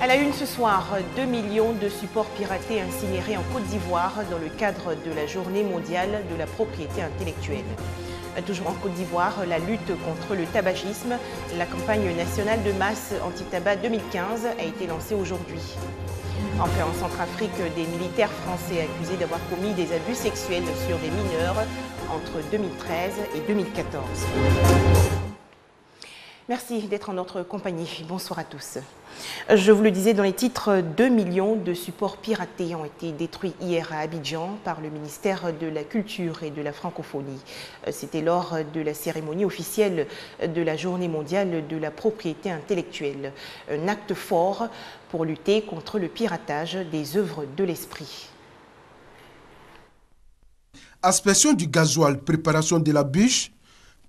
À la une ce soir, 2 millions de supports piratés incinérés en Côte d'Ivoire dans le cadre de la Journée mondiale de la propriété intellectuelle. Toujours en Côte d'Ivoire, la lutte contre le tabagisme, la campagne nationale de masse anti-tabac 2015 a été lancée aujourd'hui. Enfin, en Centrafrique, des militaires français accusés d'avoir commis des abus sexuels sur des mineurs entre 2013 et 2014. Merci d'être en notre compagnie. Bonsoir à tous. Je vous le disais dans les titres, 2 millions de supports piratés ont été détruits hier à Abidjan par le ministère de la Culture et de la Francophonie. C'était lors de la cérémonie officielle de la Journée mondiale de la propriété intellectuelle. Un acte fort pour lutter contre le piratage des œuvres de l'esprit. Aspersion du gasoil, préparation de la bûche,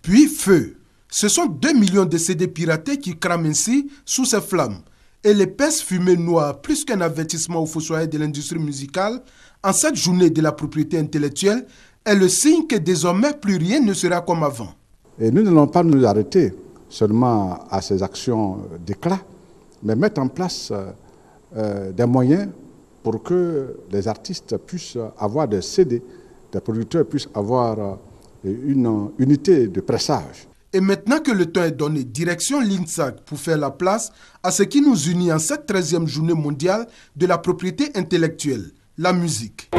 puis feu. Ce sont 2 millions de CD piratés qui crament ainsi sous ces flammes. Et l'épaisse fumée noire, plus qu'un avertissement aux fossoyeurs de l'industrie musicale, en cette journée de la propriété intellectuelle, est le signe que désormais plus rien ne sera comme avant. Et nous n'allons pas nous arrêter seulement à ces actions d'éclat, mais mettre en place des moyens pour que les artistes puissent avoir des CD, des producteurs puissent avoir une unité de pressage. Et maintenant que le temps est donné, direction l'INSAC pour faire la place à ce qui nous unit en cette 13e journée mondiale de la propriété intellectuelle, la musique.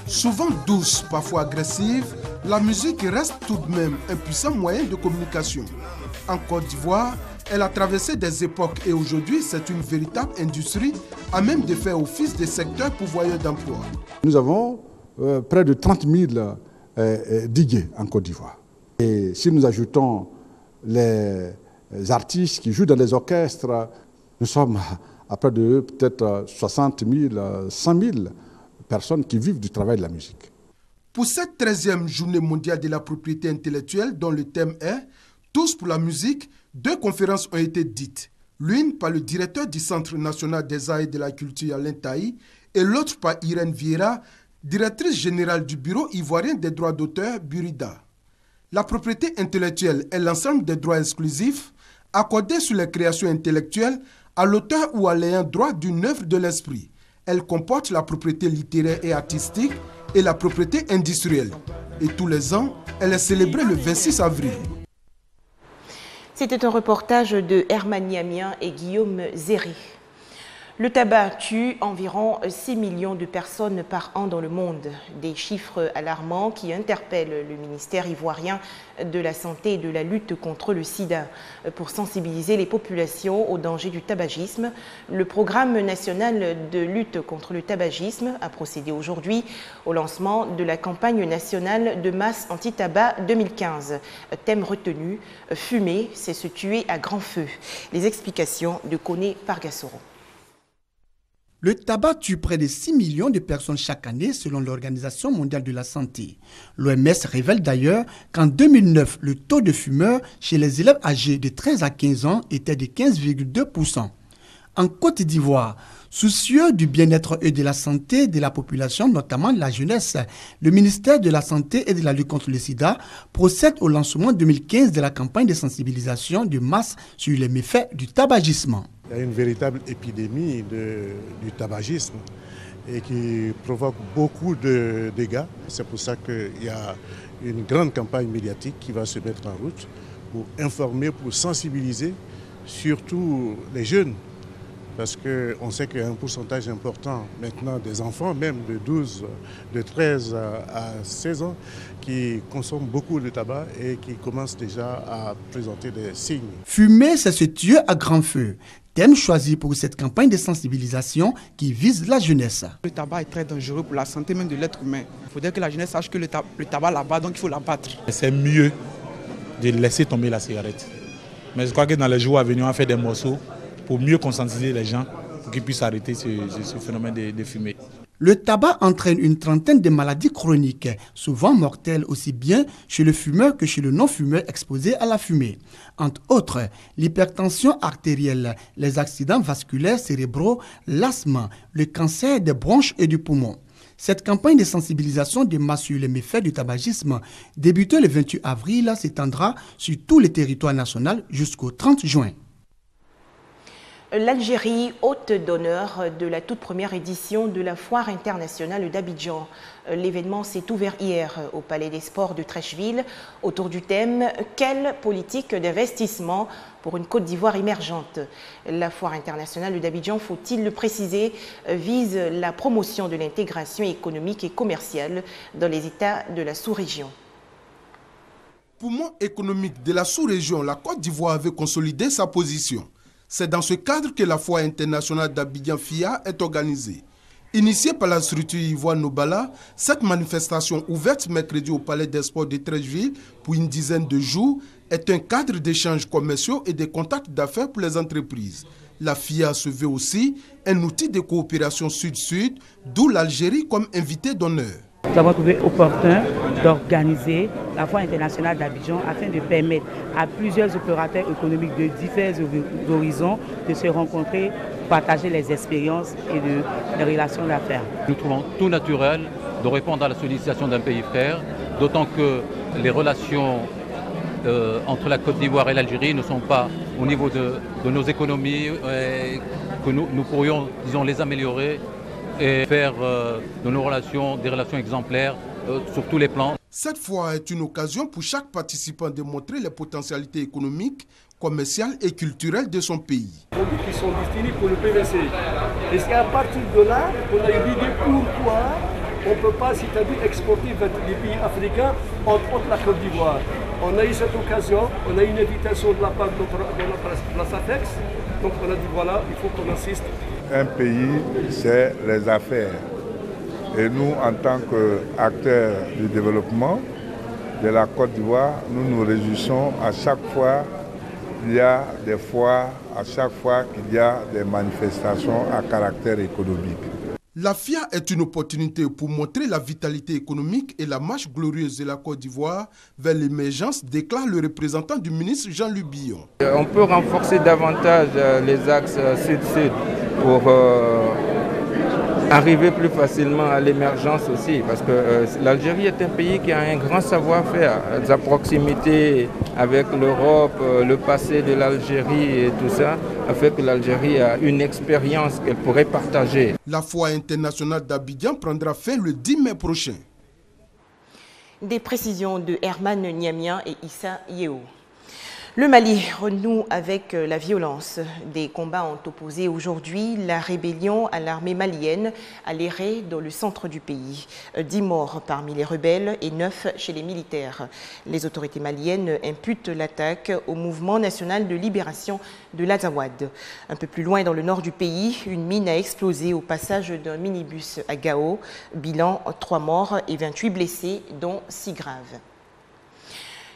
Souvent douce, parfois agressive, la musique reste tout de même un puissant moyen de communication. En Côte d'Ivoire, elle a traversé des époques et aujourd'hui, c'est une véritable industrie à même de faire office de secteur pourvoyeur d'emploi. Nous avons près de 30 000 digués en Côte d'Ivoire. Et si nous ajoutons les artistes qui jouent dans les orchestres, nous sommes à près de peut-être 60 000, 100 000 personnes qui vivent du travail de la musique. Pour cette 13e journée mondiale de la propriété intellectuelle, dont le thème est « Tous pour la musique », 2 conférences ont été dites, l'une par le directeur du Centre national des arts et de la culture Alain Taï et l'autre par Irène Vieira, directrice générale du Bureau ivoirien des droits d'auteur, Burida. La propriété intellectuelle est l'ensemble des droits exclusifs accordés sur les créations intellectuelles à l'auteur ou à l'ayant droit d'une œuvre de l'esprit. Elle comporte la propriété littéraire et artistique et la propriété industrielle. Et tous les ans, elle est célébrée le 26 avril. C'était un reportage de Herman Niamien et Guillaume Zéré. Le tabac tue environ 6 millions de personnes par an dans le monde. Des chiffres alarmants qui interpellent le ministère ivoirien de la Santé et de la lutte contre le sida. Pour sensibiliser les populations au danger du tabagisme, le programme national de lutte contre le tabagisme a procédé aujourd'hui au lancement de la campagne nationale de masse anti-tabac 2015. Thème retenu, fumer, c'est se tuer à grand feu. Les explications de Koné Pargassoro. Le tabac tue près de 6 millions de personnes chaque année selon l'Organisation mondiale de la santé. L'OMS révèle d'ailleurs qu'en 2009, le taux de fumeurs chez les élèves âgés de 13 à 15 ans était de 15,2%. En Côte d'Ivoire, soucieux du bien-être et de la santé de la population, notamment de la jeunesse, le ministère de la Santé et de la lutte contre le sida procède au lancement 2015 de la campagne de sensibilisation de masse sur les méfaits du tabagisme. Il y a une véritable épidémie du tabagisme et qui provoque beaucoup de dégâts. C'est pour ça qu'il y a une grande campagne médiatique qui va se mettre en route pour informer, pour sensibiliser surtout les jeunes. Parce qu'on sait qu'il y a un pourcentage important maintenant des enfants, même de 13 à 16 ans, qui consomment beaucoup de tabac et qui commencent déjà à présenter des signes. Fumer, c'est se tuer à grand feu. Thème choisi pour cette campagne de sensibilisation qui vise la jeunesse. Le tabac est très dangereux pour la santé même de l'être humain. Il faudrait que la jeunesse sache que le tabac là-bas, donc il faut l'abattre. C'est mieux de laisser tomber la cigarette. Mais je crois que dans les jours à venir, on va faire des morceaux pour mieux conscientiser les gens, pour qu'ils puissent arrêter ce phénomène de fumer. Le tabac entraîne une trentaine de maladies chroniques, souvent mortelles aussi bien chez le fumeur que chez le non-fumeur exposé à la fumée. Entre autres, l'hypertension artérielle, les accidents vasculaires cérébraux, l'asthme, le cancer des bronches et du poumon. Cette campagne de sensibilisation de masse sur les méfaits du tabagisme, débutée le 28 avril, s'étendra sur tout le territoire national jusqu'au 30 juin. L'Algérie, hôte d'honneur de la toute première édition de la Foire internationale d'Abidjan. L'événement s'est ouvert hier au Palais des Sports de Treichville autour du thème « Quelle politique d'investissement pour une Côte d'Ivoire émergente ?» La Foire internationale d'Abidjan, faut-il le préciser, vise la promotion de l'intégration économique et commerciale dans les États de la sous-région. Poumon économique de la sous-région, la Côte d'Ivoire avait consolidé sa position. C'est dans ce cadre que la Foire internationale d'Abidjan FIA est organisée. Initiée par la structure Ivoire Nobala, cette manifestation ouverte mercredi au Palais des Sports de Treichville pour une dizaine de jours est un cadre d'échanges commerciaux et de contacts d'affaires pour les entreprises. La FIA se veut aussi un outil de coopération sud-sud, d'où l'Algérie comme invité d'honneur. Nous avons trouvé opportun d'organiser la Foire internationale d'Abidjan afin de permettre à plusieurs opérateurs économiques de divers horizons de se rencontrer, partager les expériences et les relations d'affaires. Nous trouvons tout naturel de répondre à la sollicitation d'un pays frère, d'autant que les relations entre la Côte d'Ivoire et l'Algérie ne sont pas au niveau de nos économies, que nous pourrions, disons, les améliorer et faire de nos relations des relations exemplaires sur tous les plans. Cette foire est une occasion pour chaque participant de montrer les potentialités économiques, commerciales et culturelles de son pays. Qui sont destinés pour le PVC. Et c'est à partir de là qu'on a eu l'idée pourquoi on ne peut pas, c'est-à-dire exporter vers les pays africains, entre autres la Côte d'Ivoire. On a eu cette occasion, on a eu une invitation de la part de la SAFEX, donc on a dit voilà, il faut qu'on assiste. Un pays, c'est les affaires. Et nous, en tant qu'acteurs du développement de la Côte d'Ivoire, nous nous réjouissons à chaque fois qu'il y a des foires, à chaque fois qu'il y a des manifestations à caractère économique. La FIA est une opportunité pour montrer la vitalité économique et la marche glorieuse de la Côte d'Ivoire vers l'émergence, déclare le représentant du ministre Jean-Luc Billon. On peut renforcer davantage les axes sud-sud pour arriver plus facilement à l'émergence aussi, parce que l'Algérie est un pays qui a un grand savoir-faire. Sa proximité avec l'Europe, le passé de l'Algérie et tout ça, a fait que l'Algérie a une expérience qu'elle pourrait partager. La Foire internationale d'Abidjan prendra fin le 10 mai prochain. Des précisions de Herman Niamian et Issa Yeo. Le Mali renoue avec la violence. Des combats ont opposé aujourd'hui la rébellion à l'armée malienne à l'Éré dans le centre du pays. 10 morts parmi les rebelles et 9 chez les militaires. Les autorités maliennes imputent l'attaque au mouvement national de libération de l'Azawad. Un peu plus loin dans le nord du pays, une mine a explosé au passage d'un minibus à Gao. Bilan 3 morts et 28 blessés, dont 6 graves.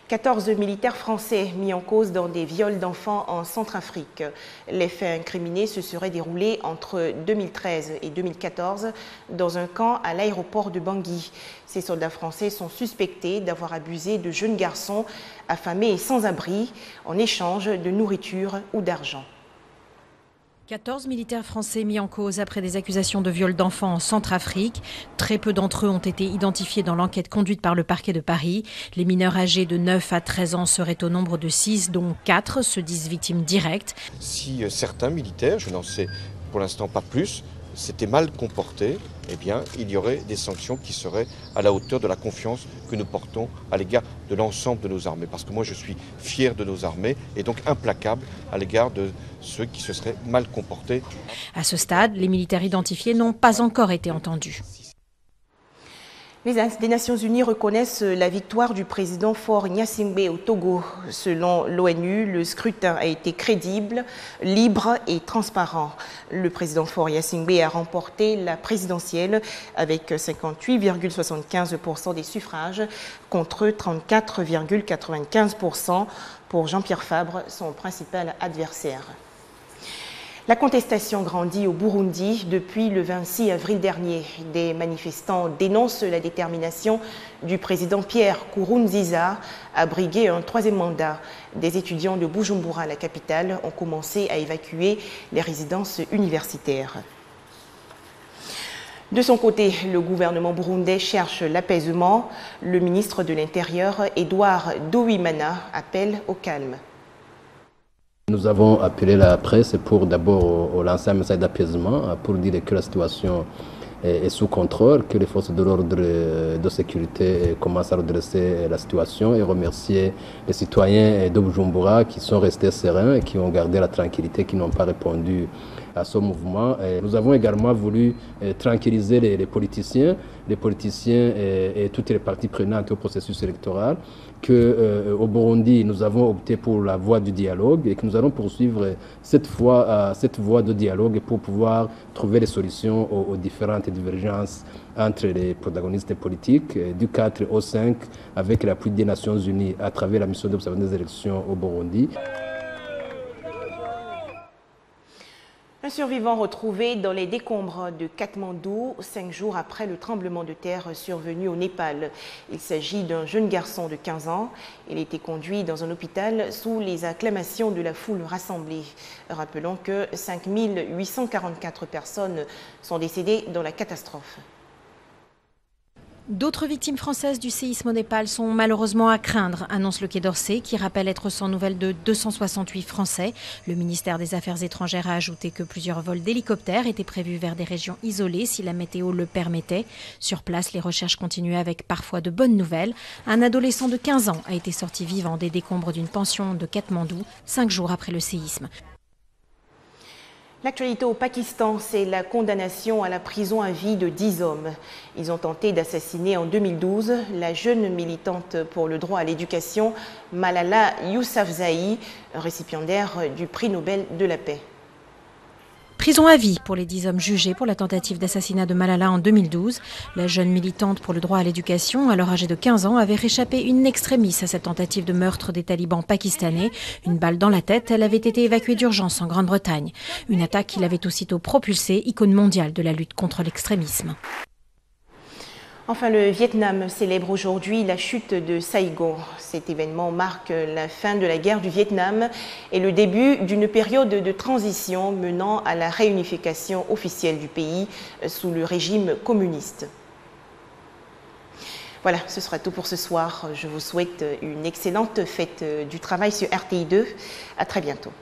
14 militaires français mis en cause dans des viols d'enfants en Centrafrique. Les faits incriminés se seraient déroulés entre 2013 et 2014 dans un camp à l'aéroport de Bangui. Ces soldats français sont suspectés d'avoir abusé de jeunes garçons affamés et sans abri en échange de nourriture ou d'argent. 14 militaires français mis en cause après des accusations de viol d'enfants en Centrafrique. Très peu d'entre eux ont été identifiés dans l'enquête conduite par le parquet de Paris. Les mineurs âgés de 9 à 13 ans seraient au nombre de 6, dont 4 se disent victimes directes. Si certains militaires, je n'en sais pour l'instant pas plus, s'étaient mal comportés, eh bien, il y aurait des sanctions qui seraient à la hauteur de la confiance que nous portons à l'égard de l'ensemble de nos armées. Parce que moi, je suis fier de nos armées et donc implacable à l'égard de ceux qui se seraient mal comportés. À ce stade, les militaires identifiés n'ont pas encore été entendus. Les Nations Unies reconnaissent la victoire du président Faure Gnassingbé au Togo. Selon l'ONU, le scrutin a été crédible, libre et transparent. Le président Faure Gnassingbé a remporté la présidentielle avec 58,75% des suffrages contre 34,95% pour Jean-Pierre Fabre, son principal adversaire. La contestation grandit au Burundi depuis le 26 avril dernier. Des manifestants dénoncent la détermination du président Pierre Nkurunziza à briguer un 3e mandat. Des étudiants de Bujumbura, la capitale, ont commencé à évacuer les résidences universitaires. De son côté, le gouvernement burundais cherche l'apaisement. Le ministre de l'Intérieur, Edouard Nduwimana, appelle au calme. Nous avons appelé la presse pour d'abord lancer un message d'apaisement, pour dire que la situation est sous contrôle, que les forces de l'ordre de sécurité commencent à redresser la situation et remercier les citoyens de Bujumbura qui sont restés sereins et qui ont gardé la tranquillité, qui n'ont pas répondu à ce mouvement. Et nous avons également voulu tranquilliser les politiciens et toutes les parties prenantes au processus électoral, qu'au Burundi, nous avons opté pour la voie du dialogue et que nous allons poursuivre cette voie de dialogue pour pouvoir trouver des solutions aux différentes divergences entre les protagonistes politiques du 4 au 5 avec l'appui des Nations Unies à travers la mission d'observation des élections au Burundi. Un survivant retrouvé dans les décombres de Katmandou 5 jours après le tremblement de terre survenu au Népal. Il s'agit d'un jeune garçon de 15 ans. Il a été conduit dans un hôpital sous les acclamations de la foule rassemblée. Rappelons que 5 844 personnes sont décédées dans la catastrophe. D'autres victimes françaises du séisme au Népal sont malheureusement à craindre, annonce le Quai d'Orsay, qui rappelle être sans nouvelles de 268 Français. Le ministère des Affaires étrangères a ajouté que plusieurs vols d'hélicoptères étaient prévus vers des régions isolées si la météo le permettait. Sur place, les recherches continuaient avec parfois de bonnes nouvelles. Un adolescent de 15 ans a été sorti vivant des décombres d'une pension de Katmandou 5 jours après le séisme. L'actualité au Pakistan, c'est la condamnation à la prison à vie de 10 hommes. Ils ont tenté d'assassiner en 2012 la jeune militante pour le droit à l'éducation Malala Yousafzai, récipiendaire du prix Nobel de la paix. Prison à vie pour les 10 hommes jugés pour la tentative d'assassinat de Malala en 2012. La jeune militante pour le droit à l'éducation, alors âgée de 15 ans, avait réchappé in extremis à cette tentative de meurtre des talibans pakistanais. Une balle dans la tête, elle avait été évacuée d'urgence en Grande-Bretagne. Une attaque qui l'avait aussitôt propulsée, icône mondiale de la lutte contre l'extrémisme. Enfin, le Vietnam célèbre aujourd'hui la chute de Saigon. Cet événement marque la fin de la guerre du Vietnam et le début d'une période de transition menant à la réunification officielle du pays sous le régime communiste. Voilà, ce sera tout pour ce soir. Je vous souhaite une excellente fête du travail sur RTI2. À très bientôt.